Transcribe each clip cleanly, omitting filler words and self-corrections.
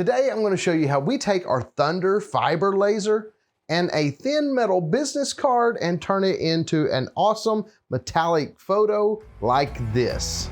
Today I'm going to show you how we take our Thunder fiber laser and a thin metal business card and turn it into an awesome metallic photo like this.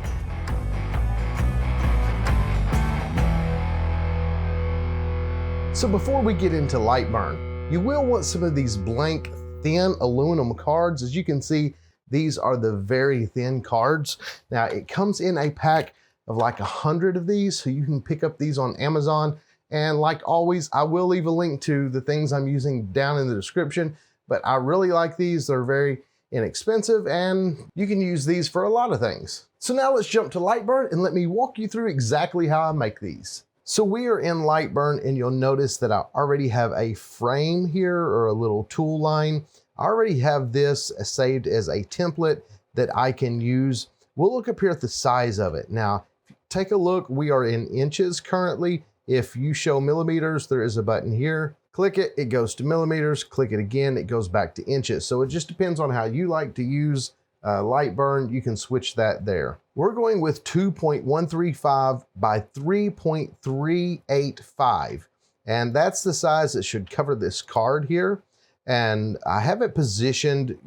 So before we get into LightBurn, you will want some of these blank thin aluminum cards. As you can see, these are the very thin cards. Now it comes in a pack of like 100 of these, so you can pick up these on Amazon. And like always, I will leave a link to the things I'm using down in the description, but I really like these. They're very inexpensive and you can use these for a lot of things. So now let's jump to LightBurn and let me walk you through exactly how I make these. So we are in LightBurn and you'll notice that I already have a frame here or a little tool line. I already have this saved as a template that I can use. We'll look up here at the size of it. Now, take a look, we are in inches currently. If you show millimeters, there is a button here. Click it, it goes to millimeters. Click it again, it goes back to inches. So it just depends on how you like to use LightBurn. You can switch that there. We're going with 2.135 by 3.385. And that's the size that should cover this card here. And I have it positioned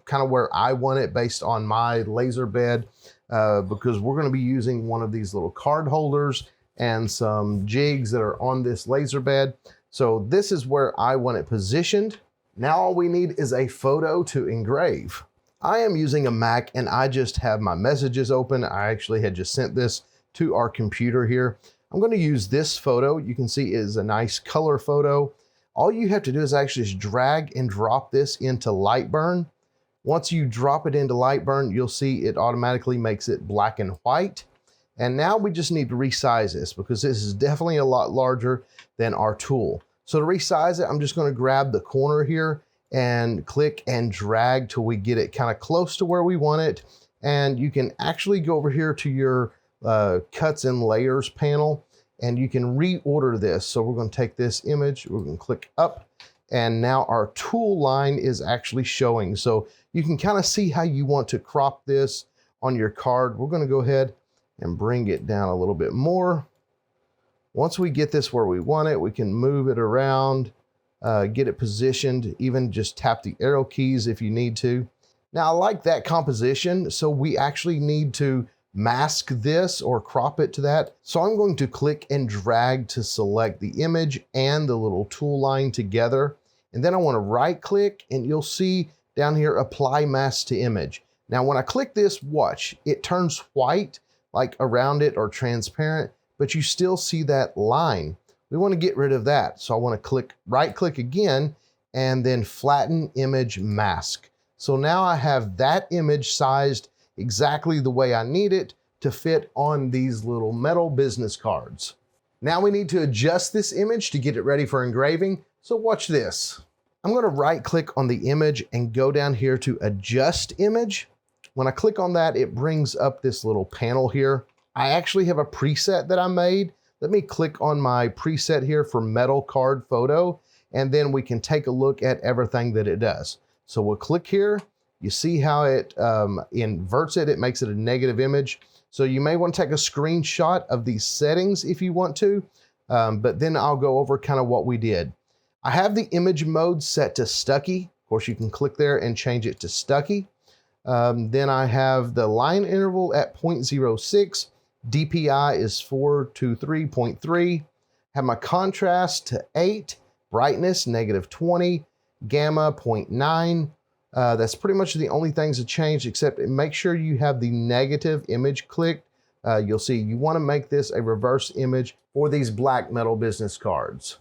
kind of where I want it based on my laser bed. Because we're going to be using one of these little card holders and some jigs that are on this laser bed. So this is where I want it positioned. Now all we need is a photo to engrave. I am using a Mac and I just have my messages open. I actually had just sent this to our computer here. I'm going to use this photo. You can see it is a nice color photo. All you have to do is actually just drag and drop this into LightBurn. Once you drop it into LightBurn, you'll see it automatically makes it black and white. And now we just need to resize this because this is definitely a lot larger than our tool. So to resize it, I'm just going to grab the corner here and click and drag till we get it kind of close to where we want it. And you can actually go over here to your cuts and layers panel and you can reorder this. So we're going to take this image, we're going to click up, and now our tool line is actually showing. So you can kind of see how you want to crop this on your card. We're going to go ahead and bring it down a little bit more. Once we get this where we want it, we can move it around, get it positioned, even just tap the arrow keys if you need to. Now I like that composition, so we actually need to mask this or crop it to that. So I'm going to click and drag to select the image and the little tool line together. And then I want to right click and you'll see down here, apply mask to image. Now, when I click this, watch, it turns white, like around it or transparent, but you still see that line. We want to get rid of that. So I want to click, right click again, and then flatten image mask. So now I have that image sized exactly the way I need it to fit on these little metal business cards. Now we need to adjust this image to get it ready for engraving. So watch this. I'm going to right click on the image and go down here to adjust image. When I click on that, it brings up this little panel here. I actually have a preset that I made. Let me click on my preset here for metal card photo, and then we can take a look at everything that it does. So we'll click here. You see how it inverts it. It makes it a negative image. So you may want to take a screenshot of these settings if you want to, but then I'll go over kind of what we did. I have the image mode set to Stucky. Of course, you can click there and change it to Stucky. Then I have the line interval at 0.06. DPI is 423.3. Have my contrast to 8. Brightness, -20. Gamma, 0.9. That's pretty much the only things that changed, except make sure you have the negative image clicked. You'll see you want to make this a reverse image for these black metal business cards.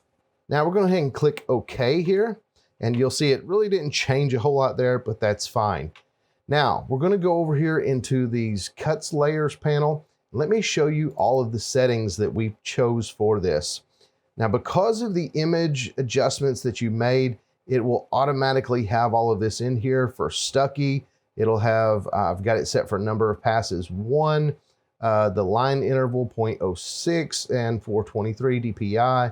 Now we're going to go ahead and click OK here, and you'll see it really didn't change a whole lot there, but that's fine. Now we're going to go over here into these cuts layers panel. Let me show you all of the settings that we chose for this. Now, because of the image adjustments that you made, it will automatically have all of this in here for Stucky. It'll have, I've got it set for number of passes 1, the line interval 0.06 and 423 DPI.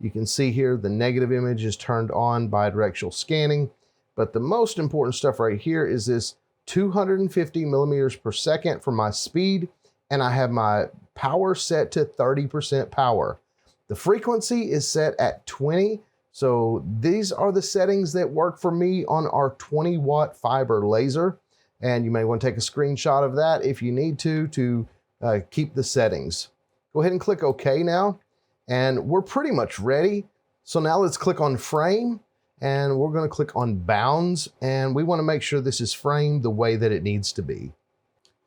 You can see here the negative image is turned on bidirectional scanning, but the most important stuff right here is this 250 millimeters per second for my speed, and I have my power set to 30% power. The frequency is set at 20. So these are the settings that work for me on our 20-watt fiber laser. And you may want to take a screenshot of that if you need to keep the settings. Go ahead and click OK now. And we're pretty much ready. So now let's click on frame, and we're going to click on bounds, and we want to make sure this is framed the way that it needs to be.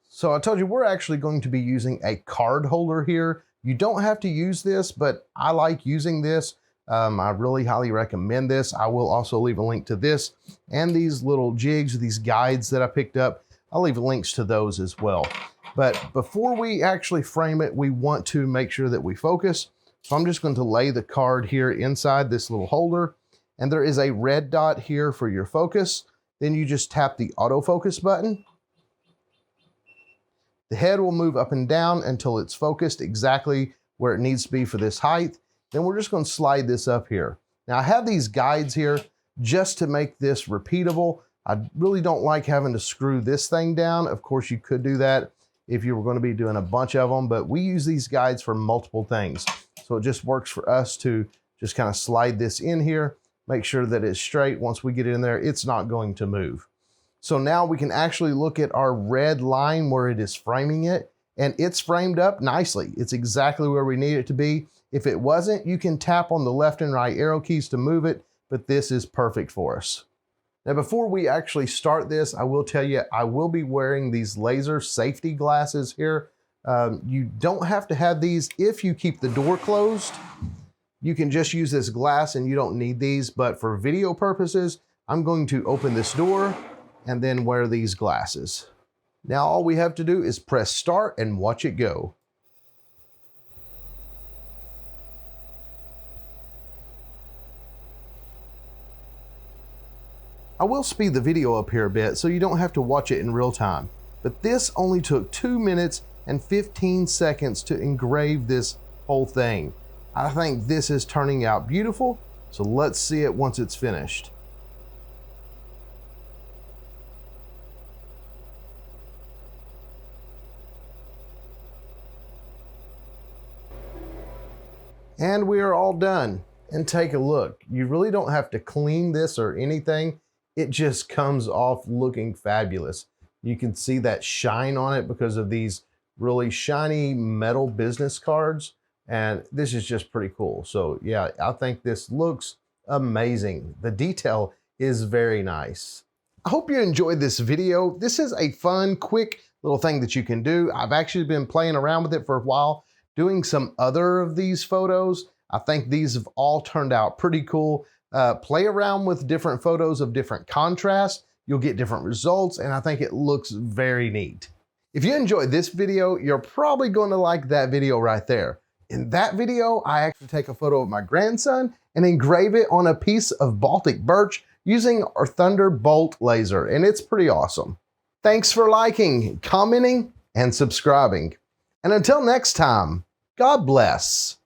So I told you we're actually going to be using a card holder here. You don't have to use this, but I like using this. I really highly recommend this. I will also leave a link to this and these little jigs, these guides that I picked up. I'll leave links to those as well. But before we actually frame it, we want to make sure that we focus. So I'm just going to lay the card here inside this little holder, and there is a red dot here for your focus. Then you just tap the autofocus button. The head will move up and down until it's focused exactly where it needs to be for this height. Then we're just going to slide this up here. Now I have these guides here just to make this repeatable. I really don't like having to screw this thing down. Of course, you could do that if you were going to be doing a bunch of them, but we use these guides for multiple things. So it just works for us to just kind of slide this in here, make sure that it's straight. Once we get it in there, it's not going to move. So now we can actually look at our red line where it is framing it, and it's framed up nicely. It's exactly where we need it to be. If it wasn't, you can tap on the left and right arrow keys to move it, but this is perfect for us. Now, before we actually start this, I will tell you, I will be wearing these laser safety glasses here. You don't have to have these if you keep the door closed. You can just use this glass and you don't need these, but for video purposes, I'm going to open this door and then wear these glasses. Now all we have to do is press start and watch it go. I will speed the video up here a bit so you don't have to watch it in real time, but this only took 2 minutes and 15 seconds to engrave this whole thing. I think this is turning out beautiful, so let's see it once it's finished. And we are all done. And take a look. You really don't have to clean this or anything. It just comes off looking fabulous. You can see that shine on it because of these really shiny metal business cards. And this is just pretty cool. So yeah, I think this looks amazing. The detail is very nice. I hope you enjoyed this video. This is a fun, quick little thing that you can do. I've actually been playing around with it for a while, doing some other of these photos. I think these have all turned out pretty cool. Play around with different photos of different contrast. You'll get different results, and I think it looks very neat. If you enjoyed this video, you're probably going to like that video right there. In that video, I actually take a photo of my grandson and engrave it on a piece of Baltic birch using our Thunderbolt laser, and it's pretty awesome. Thanks for liking, commenting, and subscribing. And until next time, God bless.